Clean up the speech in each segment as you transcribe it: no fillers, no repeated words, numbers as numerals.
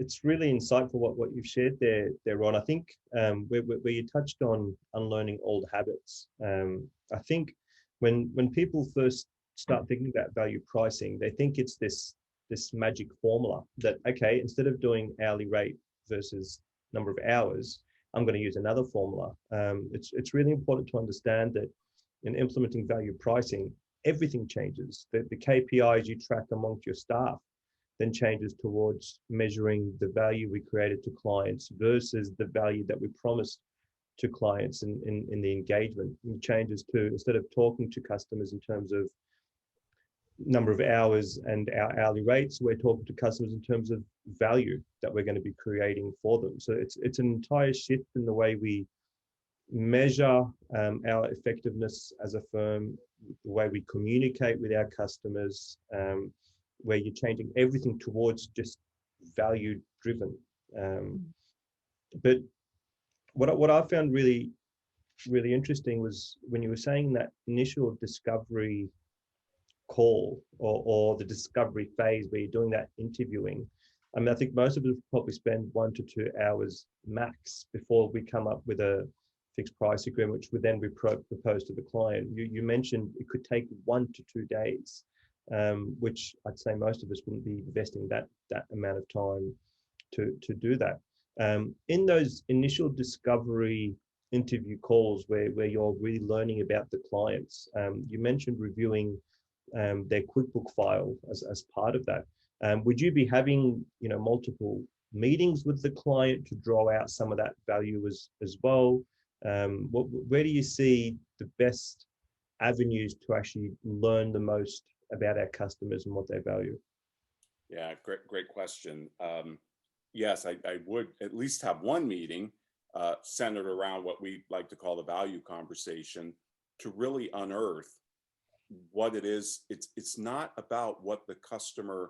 it's really insightful what you've shared there, Ron. I think where you touched on unlearning old habits. I think when people first start thinking about value pricing, they think it's this magic formula that, okay, instead of doing hourly rate versus number of hours, I'm going to use another formula. It's really important to understand that in implementing value pricing, everything changes. The KPIs you track amongst your staff then changes towards measuring the value we created to clients versus the value that we promised to clients in the engagement. It changes to, instead of talking to customers in terms of number of hours and our hourly rates, we're talking to customers in terms of value that we're going to be creating for them. So it's an entire shift in the way we measure our effectiveness as a firm, the way we communicate with our customers, where you're changing everything towards just value driven. But what I found really interesting was when you were saying that initial discovery call or the discovery phase where you're doing that interviewing. I mean, I think most of us probably spend 1 to 2 hours max before we come up with a fixed price agreement, which would then be proposed to the client. You mentioned it could take 1 to 2 days, which I'd say most of us wouldn't be investing that amount of time to do that. In those initial discovery interview calls where you're really learning about the clients, you mentioned reviewing their QuickBook file as part of that. Would you be having multiple meetings with the client to draw out some of that value as well? Where do you see the best avenues to actually learn the most about our customers and what they value? Yeah, great question. Yes, I would at least have one meeting centered around what we like to call the value conversation to really unearth what it is. It's not about what the customer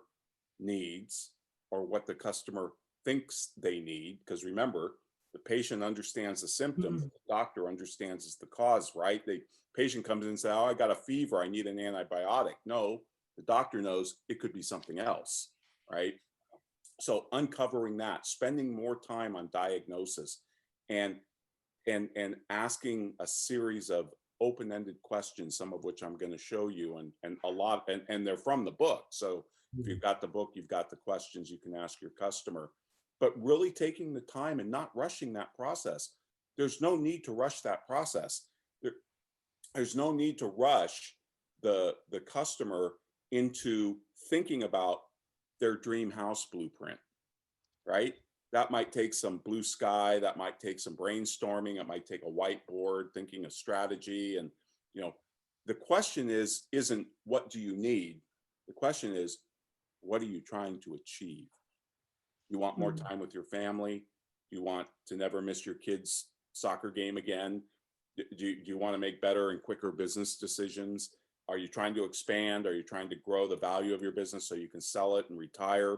needs or what the customer thinks they need, because remember, the patient understands the symptom, the doctor understands it's the cause, right? The patient comes in and says, oh, I got a fever, I need an antibiotic. No, the doctor knows it could be something else, right? So uncovering that, spending more time on diagnosis and asking a series of open-ended questions, some of which I'm going to show you, and a lot, and they're from the book. So if you've got the book, you've got the questions you can ask your customer, but really taking the time and not rushing that process. There's no need to rush that process. There's no need to rush the customer into thinking about their dream house blueprint, right? That might take some blue sky, that might take some brainstorming, it might take a whiteboard, thinking of strategy. And the question isn't what do you need? The question is, what are you trying to achieve? You want more time with your family? You want to never miss your kids' soccer game again? Do you want to make better and quicker business decisions? Are you trying to expand? Are you trying to grow the value of your business so you can sell it and retire?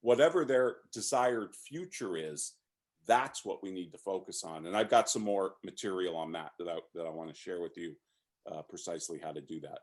Whatever their desired future is, that's what we need to focus on. And I've got some more material on that I want to share with you, precisely how to do that.